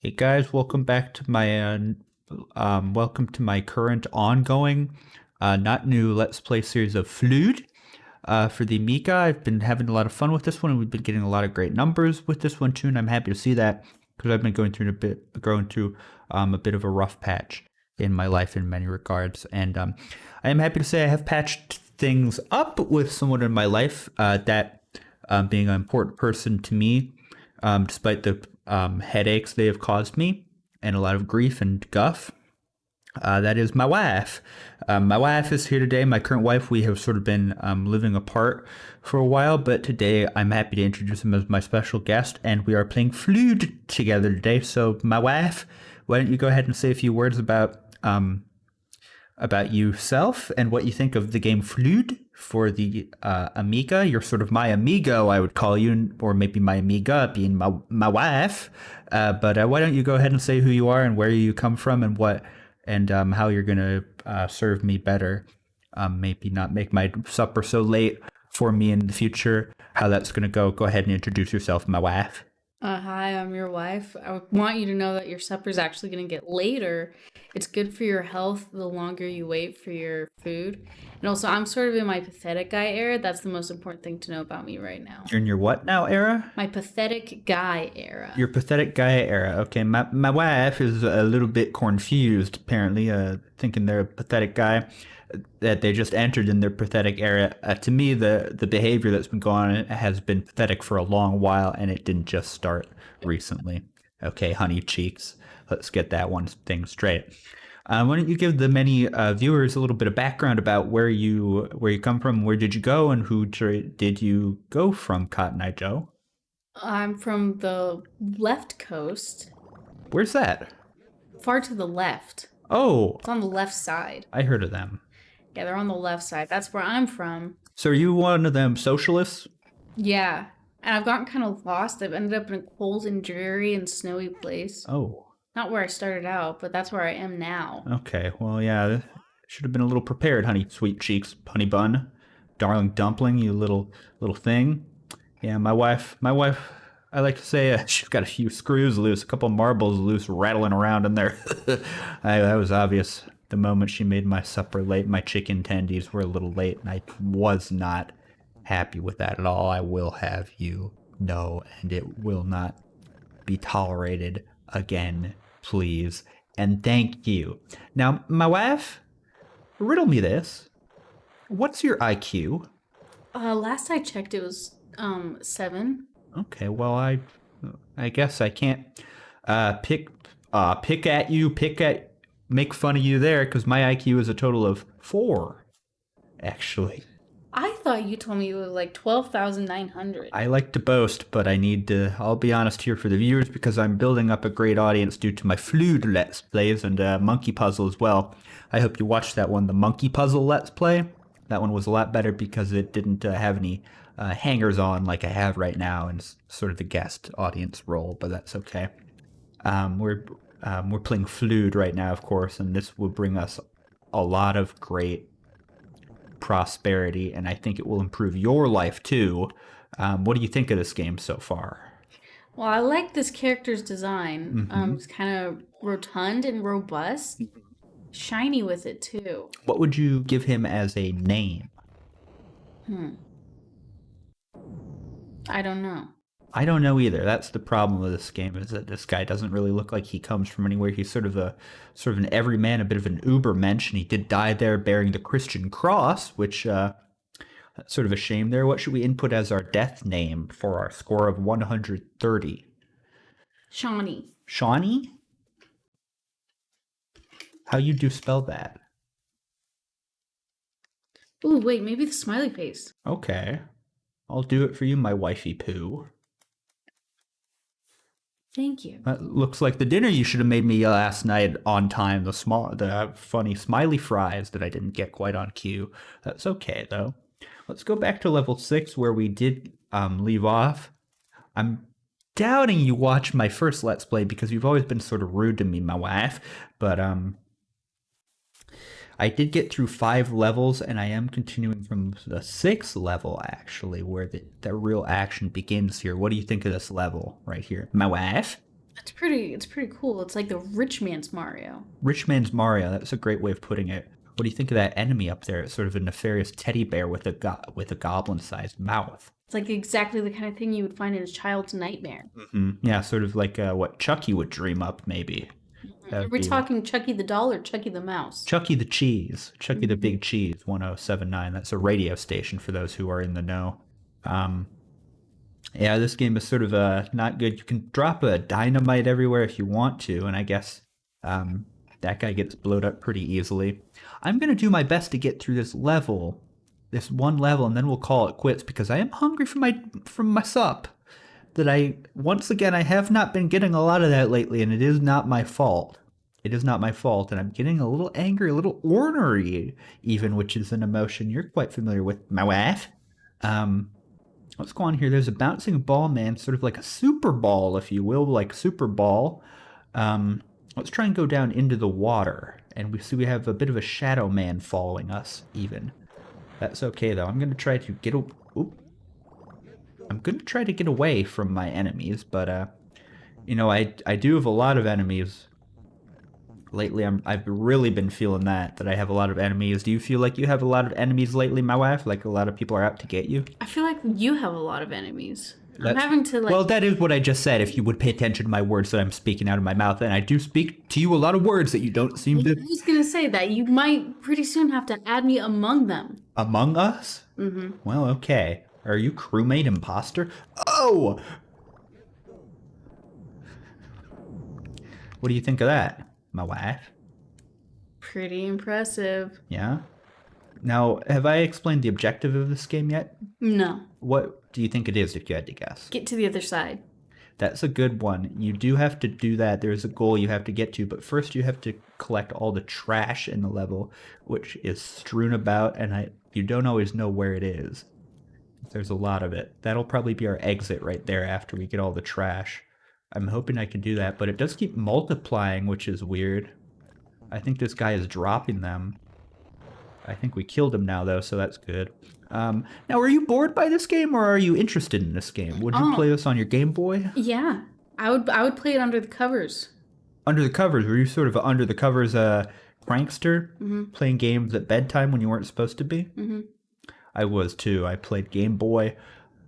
Hey guys, welcome to my current ongoing, not new Let's Play series of Flood. For the Amiga, I've been having a lot of fun with this one, and we've been getting a lot of great numbers with this one too. And I'm happy to see that because I've been going through a bit of a rough patch in my life in many regards. And I am happy to say I have patched things up with someone in my life that being an important person to me, despite the headaches they have caused me and a lot of grief and guff. That is my wife. My wife is here today. My current wife, we have sort of been living apart for a while, but today I'm happy to introduce him as my special guest, and we are playing Flute together today. So, my wife, why don't you go ahead and say a few words about yourself and what you think of the game Flute for the Amiga. You're sort of my amigo, I would call you, or maybe my amiga being my wife. But why don't you go ahead and say who you are and where you come from and how you're gonna serve me better. Maybe not make my supper so late for me in the future. How that's gonna go? Go ahead and introduce yourself, my wife. Hi, I'm your wife. I want you to know that your supper's actually going to get later. It's good for your health the longer you wait for your food. And also, I'm sort of in my pathetic guy era. That's the most important thing to know about me right now. You're in your what now era? My pathetic guy era. Your pathetic guy era. Okay, my wife is a little bit confused, apparently, thinking they're a pathetic guy, that they just entered in their pathetic era. To me, the behavior that's been going on has been pathetic for a long while, and it didn't just start recently. Okay, honey cheeks, let's get that one thing straight. Why don't you give the many viewers a little bit of background about where you come from, where did you go, and who did you go from, Cotton Eye Joe? I'm from the left coast, Where's that? far to the left. Oh, It's on the left side. I heard of them. Yeah, they're on the left side. That's where I'm from. So are you one of them socialists? Yeah. And I've gotten kind of lost. I've ended up in a cold and dreary and snowy place. Oh, Not where I started out, but that's where I am now. okay. Well, yeah, should have been a little prepared, honey, sweet cheeks, honey bun, darling dumpling, you little thing. Yeah, my wife. I like to say she's got a few screws loose, a couple marbles loose, rattling around in there. That was obvious the moment she made my supper late. My chicken tendies were a little late, and I was not happy with that at all. I will have you know, and it will not be tolerated again, please. And thank you. Now, my wife, riddle me this. What's your IQ? Last I checked, it was 7. Okay, well, I guess I can't pick make fun of you there because my IQ is a total of 4, actually. I thought you told me it was like 12,900. I like to boast, but I'll be honest here for the viewers because I'm building up a great audience due to my Flood Let's Plays and Monkey Puzzle as well. I hope you watched that one, the Monkey Puzzle Let's Play. That one was a lot better because it didn't have any hangers on like I have right now and sort of the guest audience role, but that's okay. We're playing Flood right now, of course, and this will bring us a lot of great prosperity, and I think it will improve your life too. What do you think of this game so far? Well, I like this character's design. Mm-hmm. It's kind of rotund and robust. Shiny with it too. What would you give him as a name? I don't know. I don't know either. That's the problem with this game, is that this guy doesn't really look like he comes from anywhere. He's sort of an everyman, a bit of an ubermensch, and he did die there bearing the Christian cross, which that's sort of a shame there. What should we input as our death name for our score of 130? Shawnee. Shawnee? How you do spell that? Ooh, wait, maybe the smiley face. Okay. I'll do it for you, my wifey poo. Thank you. That looks like the dinner you should have made me last night on time. The funny smiley fries that I didn't get quite on cue. That's okay though. Let's go back to level 6 where we did leave off. I'm doubting you watched my first Let's Play because you've always been sort of rude to me, my wife. But I did get through 5 levels, and I am continuing from the 6th level, actually, where the real action begins here. What do you think of this level right here? My wife? It's pretty cool. It's like the rich man's Mario. Rich Man's Mario. That's a great way of putting it. What do you think of that enemy up there? It's sort of a nefarious teddy bear with with a goblin-sized mouth. It's like exactly the kind of thing you would find in a child's nightmare. Yeah, sort of like what Chucky would dream up, maybe. That Are would we be talking Chucky the doll or Chucky the mouse? Chucky the Cheese, Chucky the Mhm. Big Cheese, 1079. That's a radio station for those who are in the know. Um, yeah, this game is sort of not good. You can drop a dynamite everywhere if you want to, and I guess um, that guy gets blowed up pretty easily. I'm gonna do my best to get through this one level, and then we'll call it quits because I am hungry for my sup. That I once again I have not been getting a lot of that lately, and it is not my fault. It is not my fault, and I'm getting a little angry, a little ornery, even, which is an emotion you're quite familiar with, my wife. Um, let's go on here. There's a bouncing ball man, sort of like a super ball, if you will, like super ball. Let's try and go down into the water, and we see we have a bit of a shadow man following us, even. That's okay though. I'm gonna try to get. Oop, I'm gonna try to get away from my enemies, but I do have a lot of enemies lately. I've really been feeling that I have a lot of enemies. Do you feel like you have a lot of enemies lately, my wife? Like a lot of people are out to get you? I feel like you have a lot of enemies. I'm That's having to like. well, that is what I just said. If you would pay attention to my words that I'm speaking out of my mouth, and I do speak to you a lot of words that you don't seem I to. was gonna say that you might pretty soon have to add me among them. Among Us? Mm-hmm. Well, okay. Are you crewmate imposter? Oh! What do you think of that, my wife? Pretty impressive. Yeah? Now, have I explained the objective of this game yet? No, What do you think it is, if you had to guess? get to the other side. That's a good one. You do have to do that. There's a goal you have to get to, but first you have to collect all the trash in the level, which is strewn about, and you don't always know where it is. There's a lot of it. That'll probably be our exit right there after we get all the trash. I'm hoping I can do that, but it does keep multiplying, which is weird. I think this guy is dropping them. I think we killed him now, though, so that's good. Now, are you bored by this game, or are you interested in this game? Would you play this on your Game Boy? Yeah, I would play it under the covers. Under the covers, were you sort of a under the covers prankster, playing games at bedtime when you weren't supposed to be? Mm-hmm. I was too. I played Game Boy.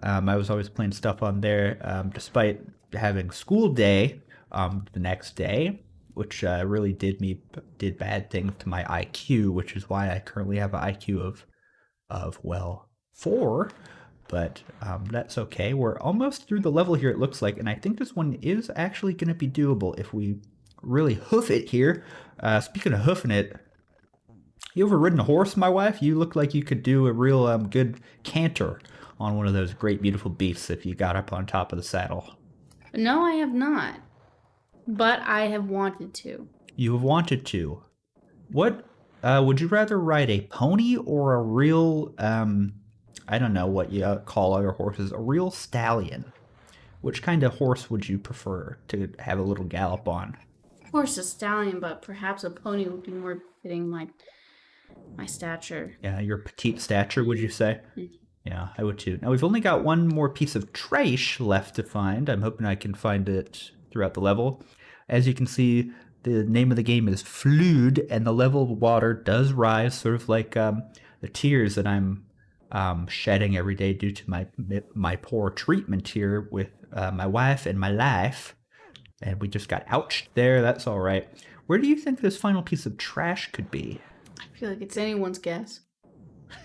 I was always playing stuff on there, despite having school day the next day, which really did bad things to my IQ, which is why I currently have an IQ of well 4. But that's okay. We're almost through the level here, it looks like, and I think this one is actually going to be doable if we really hoof it here. Speaking of hoofing it, you ever ridden a horse, my wife? You look like you could do a real good canter on one of those great, beautiful beasts if you got up on top of the saddle. No, I have not, but I have wanted to. You have wanted to. What would you rather ride, a pony or a real, I don't know what you call other horses, a real stallion? Which kind of horse would you prefer to have a little gallop on? Of course, a stallion, but perhaps a pony would be more fitting my stature. Yeah, your petite stature, would you say? Mhm. Yeah, I would too. Now we've only got one more piece of trash left to find. I'm hoping I can find it throughout the level. As you can see, the name of the game is Fluid, and the level of water does rise, sort of like the tears that I'm shedding every day due to my poor treatment here with my wife and my life. And we just got ouched there. That's all right. Where do you think this final piece of trash could be? I feel like it's anyone's guess.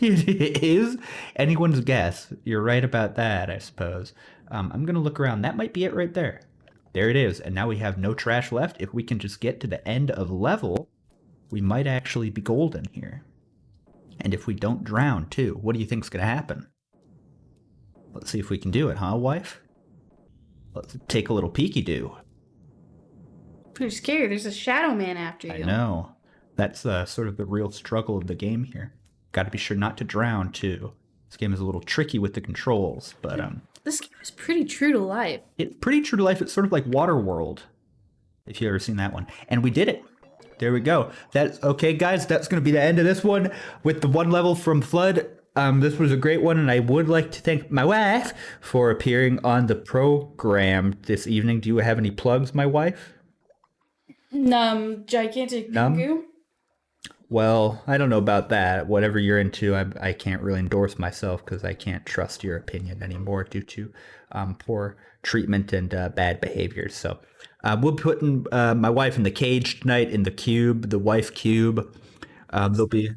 It is anyone's guess. You're right about that, I suppose. I'm going to look around. That might be it right there. There it is. And now we have no trash left. If we can just get to the end of level, we might actually be golden here. And if we don't drown, too, what do you think's going to happen? Let's see if we can do it, huh, wife? Let's take a little peeky-do. Pretty scary. There's a shadow man after you. I know. That's sort of the real struggle of the game here. Got to be sure not to drown, too. This game is a little tricky with the controls, but This game is pretty true to life. it's pretty true to life. It's sort of like Waterworld, if you've ever seen that one. And we did it. There we go. That's okay, guys. That's going to be the end of this one with the one level from Flood. This was a great one, and I would like to thank my wife for appearing on the program this evening. Do you have any plugs, my wife? Gigantic poo Num? goo. Well, I don't know about that. Whatever you're into, I can't really endorse myself because I can't trust your opinion anymore due to poor treatment and bad behaviors. So we'll be putting my wife in the cage tonight in the cube, the wife cube. There'll be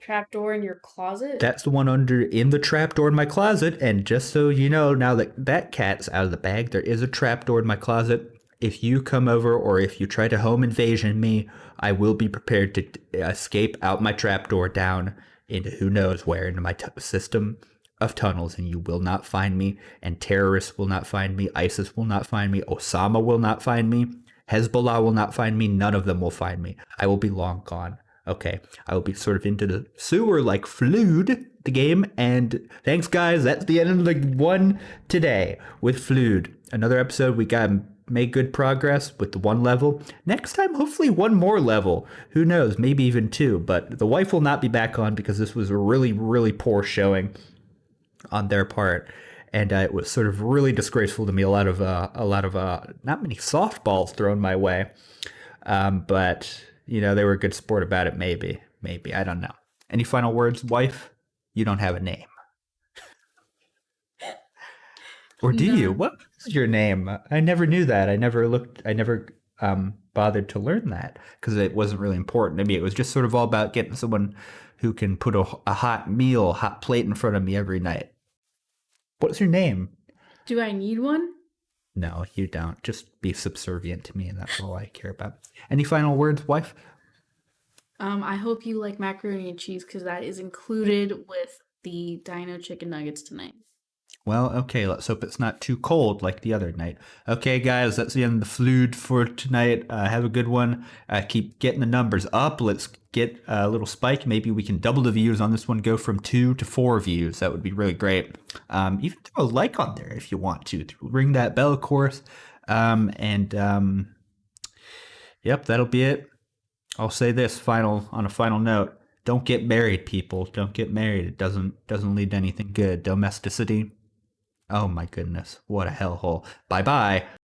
Trapdoor in your closet. That's the one under in the trapdoor in my closet. And just so you know, now that that cat's out of the bag, there is a trapdoor in my closet. If you come over or if you try to home invasion me, I will be prepared to escape out my trapdoor down into who knows where into my system of tunnels, and you will not find me. And terrorists will not find me. ISIS will not find me. Osama will not find me. Hezbollah will not find me. None of them will find me. I will be long gone. Okay, I will be sort of into the sewer like Flood, the game. And thanks, guys. That's the end of the one today with Flood. Another episode. We got made good progress with the one level. Next time, hopefully one more level. Who knows? Maybe even two. But the wife will not be back on because this was a really, really poor showing on their part. And it was sort of really disgraceful to me. A lot of not many softballs thrown my way. But they were a good sport about it. Maybe I don't know. Any final words, wife? You don't have a name, or do you? No. What is your name? I never knew that. I never looked. I never bothered to learn that because it wasn't really important to me. It was just sort of all about getting someone who can put a hot meal, hot plate in front of me every night. What's your name? Do I need one? No, you don't. Just be subservient to me, and that's all I care about. Any final words, wife? I hope you like macaroni and cheese because that is included with the Dino chicken nuggets tonight. Well, okay, let's hope it's not too cold like the other night. Okay, guys, that's the end of the Flood for tonight. Have a good one. Keep getting the numbers up. Let's get a little spike. Maybe we can double the views on this one, go from 2 to 4 views. That would be really great. Even throw a like on there if you want to. Ring that bell, of course. Yep, that'll be it. I'll say this on a final note. Don't get married, people. Don't get married. It doesn't lead to anything good. Domesticity. Oh my goodness. What a hellhole. Bye bye.